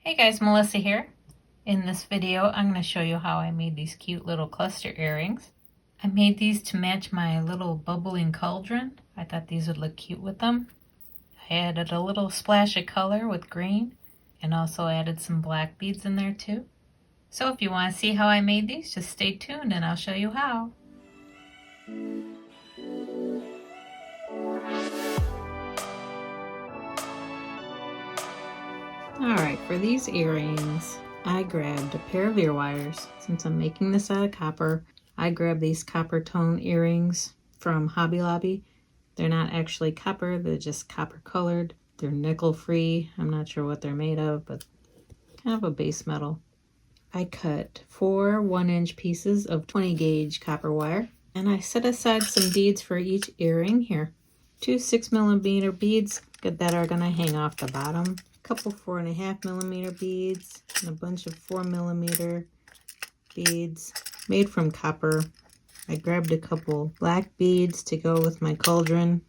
Hey guys, Melissa here. In this video, I'm going to show you how I made these cute little cluster earrings. I made these to match my little bubbling cauldron. I thought these would look cute with them. I added a little splash of color with green and also added some black beads in there too. So if you want to see how I made these, just stay tuned and I'll show you how. Alright, for these earrings, I grabbed a pair of ear wires. Since I'm making this out of copper, I grabbed these copper tone earrings from Hobby Lobby. They're not actually copper, they're just copper colored. They're nickel free. I'm not sure what they're made of, but kind of a base metal. I cut 4 1-inch pieces of 20 gauge copper wire, and I set aside some beads for each earring here. 2 6mm beads that are going to hang off the bottom. Couple 4.5mm beads and a bunch of 4mm beads made from copper. I grabbed a couple black beads to go with my cauldron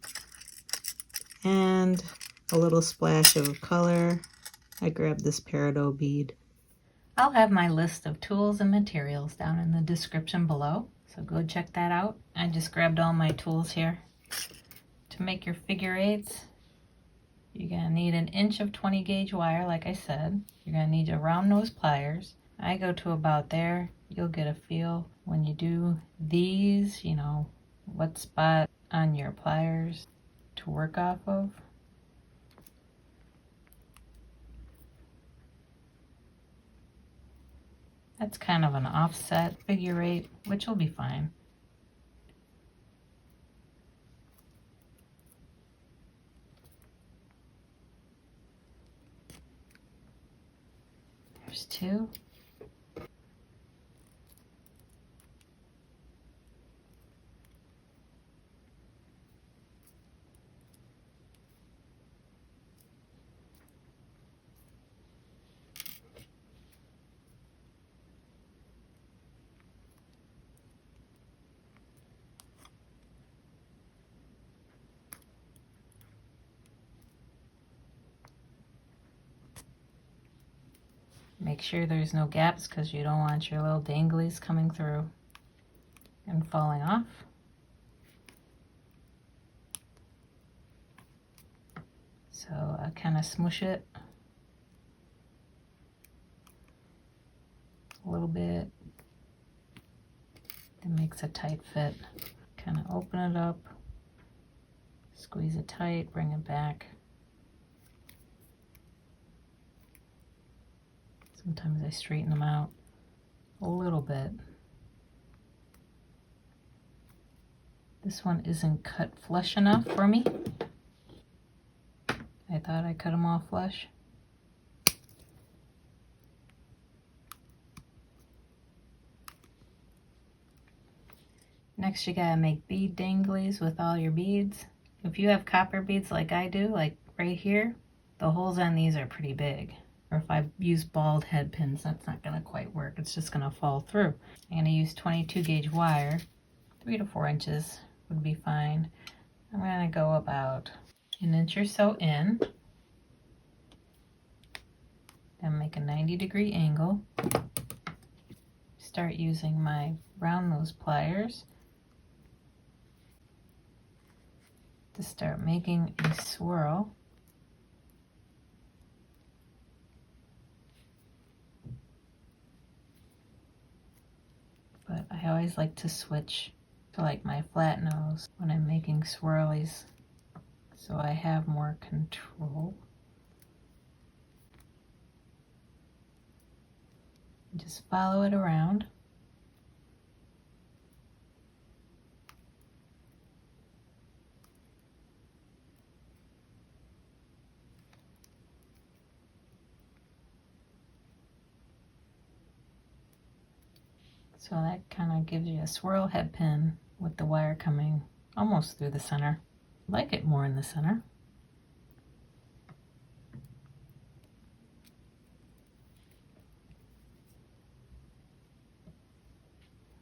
and a little splash of color. I grabbed this Peridot bead. I'll have my list of tools and materials down in the description below, so go check that out. I just grabbed all my tools here. To make your figure eights, you're going to need 1 inch of 20 gauge wire, like I said. You're going to need a round nose pliers. I go to about there. You'll get a feel when you do these, you know, what spot on your pliers to work off of. That's kind of an offset figure eight, which will be fine. There's 2. Make sure there's no gaps because you don't want your little danglies coming through and falling off. So I kind of smoosh it a little bit. It makes a tight fit. Kind of open it up, squeeze it tight, bring it back. Sometimes I straighten them out a little bit. This one isn't cut flush enough for me. I thought I cut them all flush. Next you gotta make bead danglies with all your beads. If you have copper beads like I do, like right here, the holes on these are pretty big. Or if I use bald head pins, that's not gonna quite work. It's just gonna fall through. I'm gonna use 22 gauge wire. 3 to 4 inches would be fine. I'm gonna go about 1 inch or so in. Then make a 90-degree angle. Start using my round nose pliers to start making a swirl. But I always like to switch to like my flat nose when I'm making swirlies, so I have more control. Just follow it around. So that kind of gives you a swirl head pin with the wire coming almost through the center. I like it more in the center.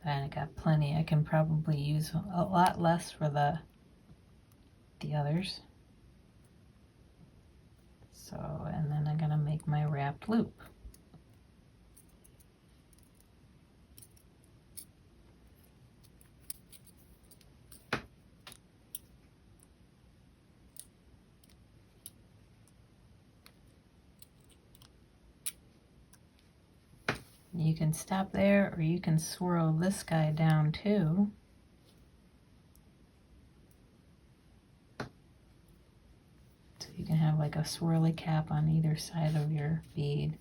And I got plenty. I can probably use a lot less for the others. So, and then I'm gonna make my wrapped loop. You can stop there, or you can swirl this guy down too. So you can have like a swirly cap on either side of your bead.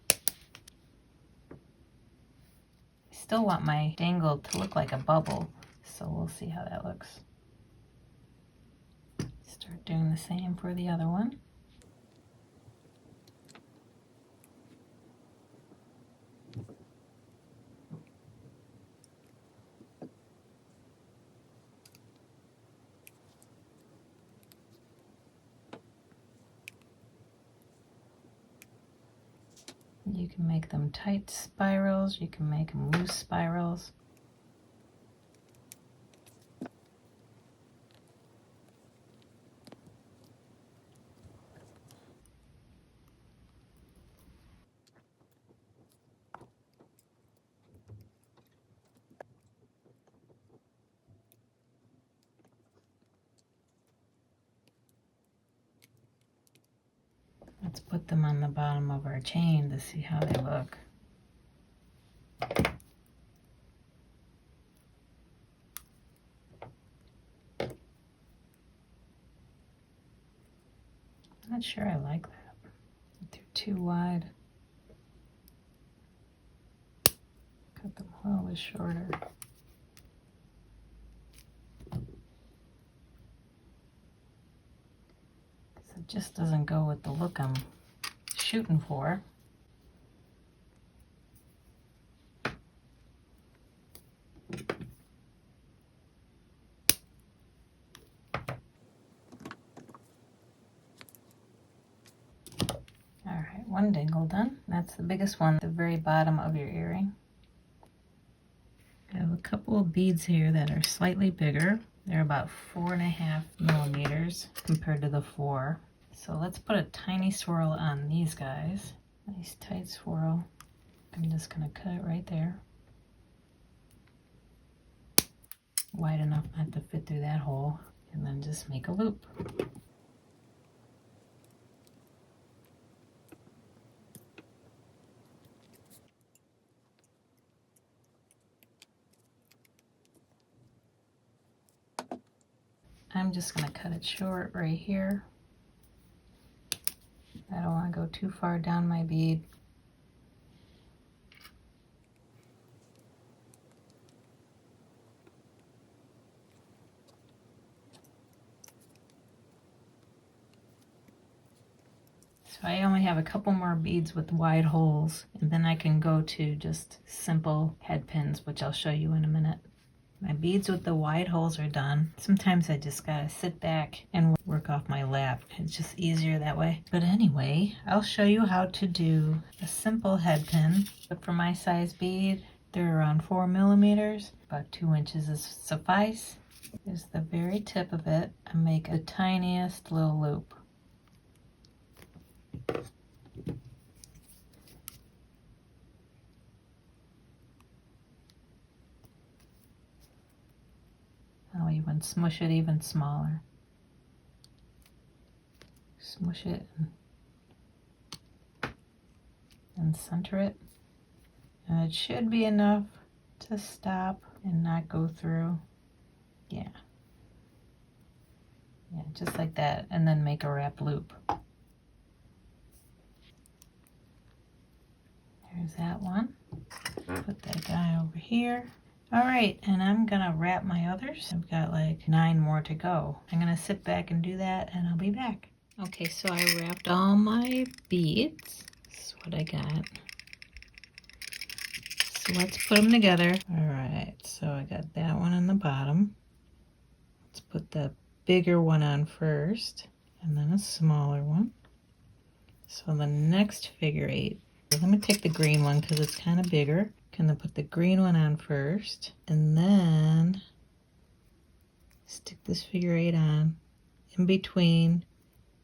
I still want my dangle to look like a bubble, so we'll see how that looks. Start doing the same for the other one. You can make them tight spirals, you can make them loose spirals. Let's put them on the bottom of our chain to see how they look. I'm not sure I like that. They're too wide. Cut them a little bit shorter. It just doesn't go with the look I'm shooting for. Alright, one dangle done. That's the biggest one at the very bottom of your earring. I have a couple of beads here that are slightly bigger. They're about 4.5 millimeters compared to the 4. So let's put a tiny swirl on these guys. Nice tight swirl. I'm just going to cut it right there. Wide enough not to fit through that hole. And then just make a loop. I'm just going to cut it short right here. I don't want to go too far down my bead. So I only have a couple more beads with wide holes, and then I can go to just simple head pins, which I'll show you in a minute. My beads with the wide holes are done. Sometimes I just gotta sit back and work off my lap. It's just easier that way. But anyway, I'll show you how to do a simple head pin. But for my size bead, they're around 4 millimeters. About 2 inches is suffice. Here's the very tip of it. I make the tiniest little loop. I'll even smush it even smaller. Smush it and center it. And it should be enough to stop and not go through. Yeah. Yeah, just like that. And then make a wrap loop. There's that one. Put that guy over here. All right, and I'm gonna wrap my others. I've got like 9 more to go. I'm gonna sit back and do that, and I'll be back. Okay, so I wrapped all my beads. This is what I got. So let's put them together. All right, so I got that one on the bottom. Let's put the bigger one on first, and then a smaller one. So the next figure 8. Let me take the green one because it's kind of bigger. Gonna put the green one on first, and then stick this figure 8 on, in between.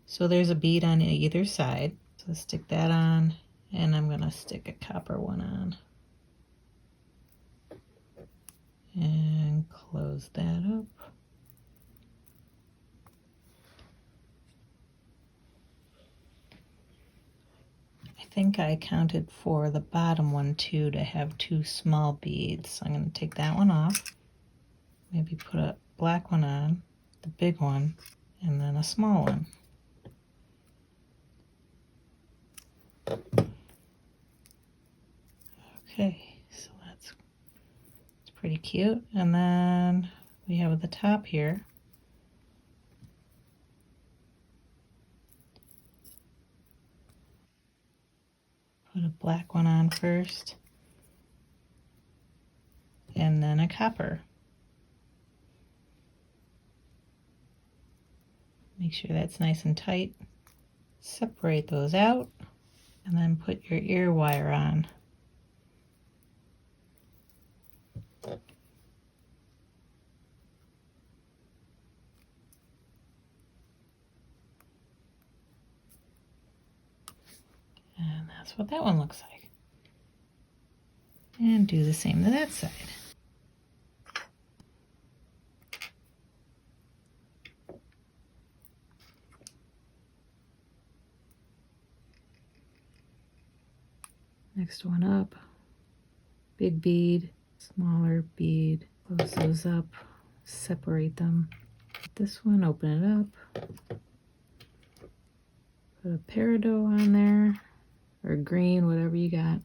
So there's a bead on either side. So stick that on, and I'm gonna stick a copper one on. And close that up. I think I accounted for the bottom one too to have 2 small beads. So I'm going to take that one off. Maybe put a black one on, the big one, and then a small one. Okay, so that's pretty cute. And then we have at the top here, put a black one on first, and then a copper. Make sure that's nice and tight. Separate those out, and then put your ear wire on. And that's what that one looks like. And do the same to that side. Next one up, big bead, smaller bead, close those up, separate them. This one, open it up, put a peridot on there, or green, whatever you got.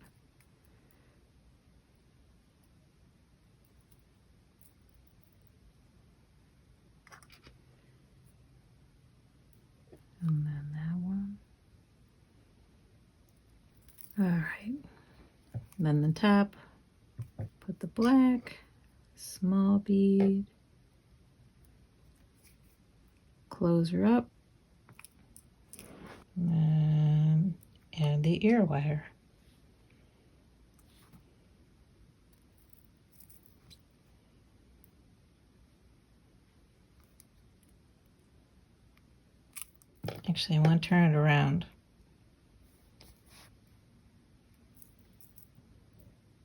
And then that one. All right, then the top, put the black, small bead, close her up, and then add the ear wire. Actually, I want to turn it around.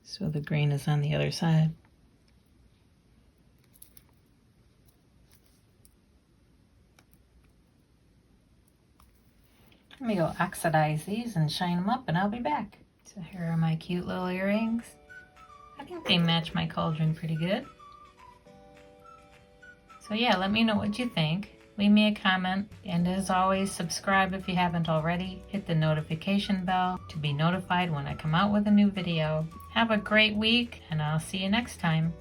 So the green is on the other side. Let me go oxidize these and shine them up, and I'll be back. So here are my cute little earrings. I think they match my cauldron pretty good. So yeah, let me know what you think. Leave me a comment, and as always, subscribe if you haven't already. Hit the notification bell to be notified when I come out with a new video. Have a great week, and I'll see you next time.